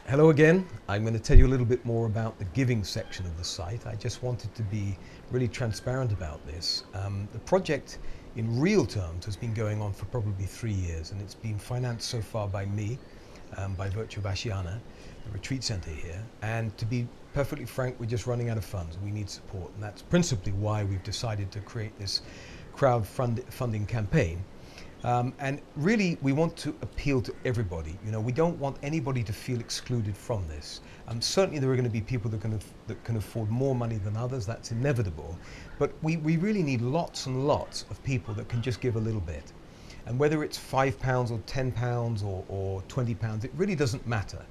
Hello again. I'm going to tell you a little bit more about the giving section of the site. I just wanted to be really transparent about this. The project in real terms has been going on for probably 3 years, and it's been financed so far by me, by virtue of Ashiana, the retreat center here. And to be perfectly frank, we're just running out of funds. We need support, and that's principally why we've decided to create this funding campaign. And really, we want to appeal to everybody. You know, we don't want anybody to feel excluded from this. Certainly, there are going to be people that can afford more money than others. That's inevitable. But we really need lots and lots of people that can just give a little bit. And whether it's £5 or £10 or £20, it really doesn't matter.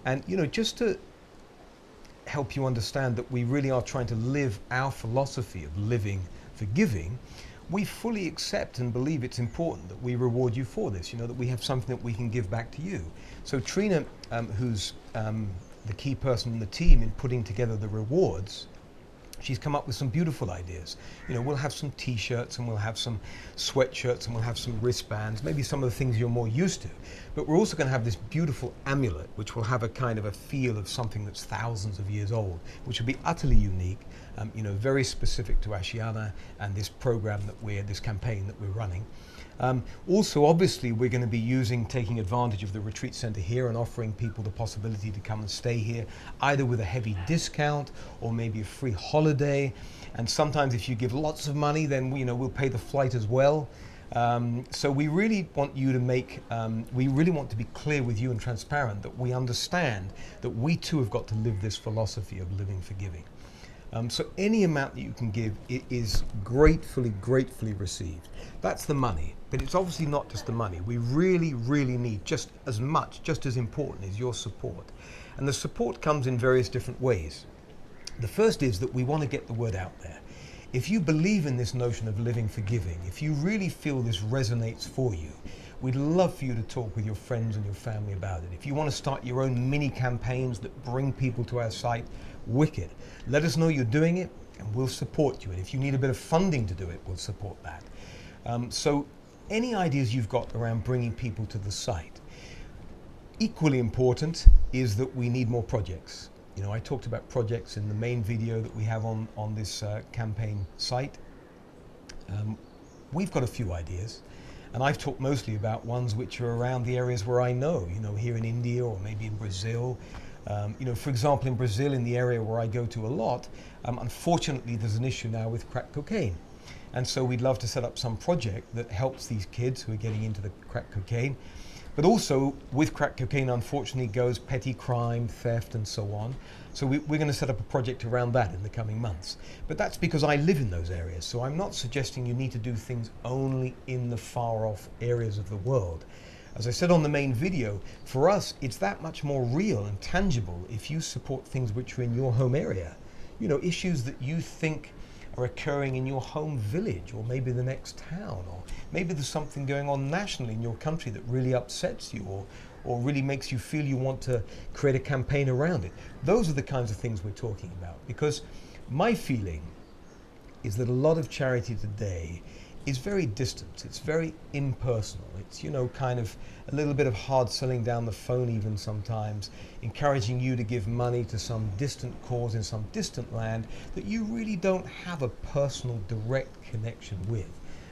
And you know, just to help you understand that we really are trying to live our philosophy of living for giving, we fully accept and believe it's important that we reward you for this, you know, that we have something that we can give back to you. So Trina, who's the key person in the team in putting together the rewards, she's come up with some beautiful ideas. You know, we'll have some t-shirts and we'll have some sweatshirts and we'll have some wristbands, maybe some of the things you're more used to. But we're also going to have this beautiful amulet, which will have a kind of a feel of something that's thousands of years old, which will be utterly unique, you know, very specific to Ashiana and this program this campaign that we're running. Also, obviously, we're going to be taking advantage of the retreat center here and offering people the possibility to come and stay here, either with a heavy discount or maybe a free holiday. And sometimes if you give lots of money, then we'll pay the flight as well. So we really want you to we really want to be clear with you and transparent that we understand that we too have got to live this philosophy of living for giving. So any amount that you can give, it is gratefully received. That's the money, but it's obviously not just the money. We really need just as important is your support. And the support comes in various different ways. The first is that we want to get the word out there. If you believe in this notion of living for giving, if you really feel this resonates for you, we'd love for you to talk with your friends and your family about it. If you want to start your own mini campaigns that bring people to our site, wicked. Let us know you're doing it and we'll support you. And if you need a bit of funding to do it, we'll support that. So any ideas you've got around bringing people to the site. Equally important is that we need more projects. You know, I talked about projects in the main video that we have on this campaign site. We've got a few ideas, and I've talked mostly about ones which are around the areas where I know, you know, here in India or maybe in Brazil. You know, for example, in Brazil, in the area where I go to a lot, unfortunately, there's an issue now with crack cocaine. And so we'd love to set up some project that helps these kids who are getting into the crack cocaine. But also with crack cocaine, unfortunately, goes petty crime, theft, and so on. So we're going to set up a project around that in the coming months. But that's because I live in those areas. So I'm not suggesting you need to do things only in the far off areas of the world. As I said on the main video, for us, it's that much more real and tangible if you support things which are in your home area. You know, issues that you think are occurring in your home village or maybe the next town, or maybe there's something going on nationally in your country that really upsets you or really makes you feel you want to create a campaign around it. Those are the kinds of things we're talking about, because my feeling is that a lot of charity today is very distant. It's very impersonal. It's, you know, kind of a little bit of hard selling down the phone even sometimes, encouraging you to give money to some distant cause in some distant land that you really don't have a personal direct connection with.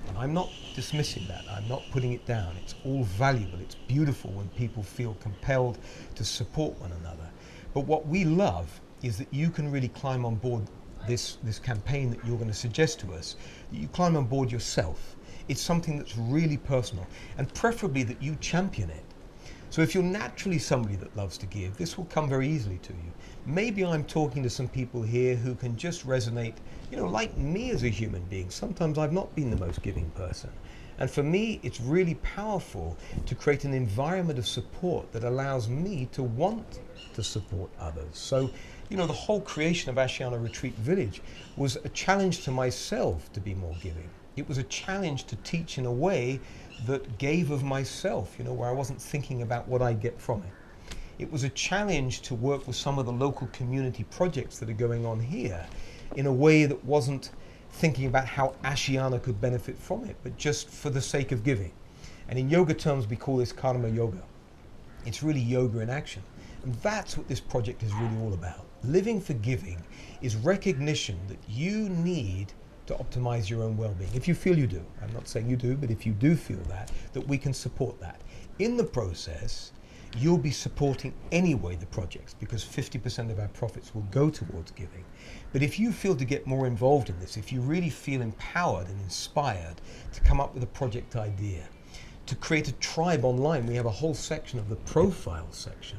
And I'm not dismissing that. I'm not putting it down. It's all valuable. It's beautiful when people feel compelled to support one another. But what we love is that you can really climb on board this campaign that you're going to suggest to us, that you climb on board yourself. It's something that's really personal, and preferably that you champion it. So if you're naturally somebody that loves to give, this will come very easily to you. Maybe I'm talking to some people here who can just resonate, you know, like me as a human being. Sometimes I've not been the most giving person. And for me, it's really powerful to create an environment of support that allows me to want to support others. So, you know, the whole creation of Ashiana Retreat Village was a challenge to myself to be more giving. It was a challenge to teach in a way that gave of myself, you know, where I wasn't thinking about what I get from it. It was a challenge to work with some of the local community projects that are going on here in a way that wasn't thinking about how Ashiana could benefit from it, but just for the sake of giving. And in yoga terms, we call this karma yoga. It's really yoga in action. And that's what this project is really all about. Living for Giving is recognition that you need to optimize your own well-being. If you feel you do, I'm not saying you do, but if you do feel that we can support that. In the process, you'll be supporting anyway the projects, because 50% of our profits will go towards giving. But if you feel to get more involved in this, if you really feel empowered and inspired to come up with a project idea, to create a tribe online, we have a whole section of the profile section,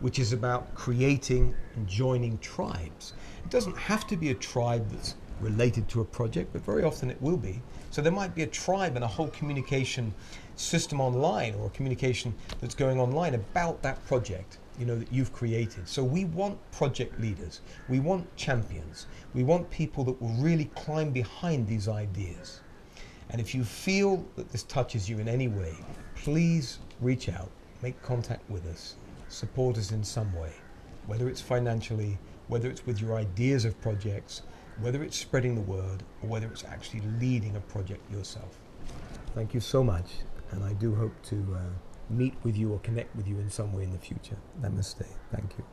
which is about creating and joining tribes. It doesn't have to be a tribe that's related to a project, but very often it will be. So there might be a tribe and a whole communication system online, or a communication that's going online about that project, that you've created. So we want project leaders, we want champions, we want people that will really climb behind these ideas. And if you feel that this touches you in any way, please reach out, make contact with us, support us in some way, whether it's financially, whether it's with your ideas of projects, whether it's spreading the word, or whether it's actually leading a project yourself. Thank you so much, and I do hope to meet with you or connect with you in some way in the future. Namaste. Thank you.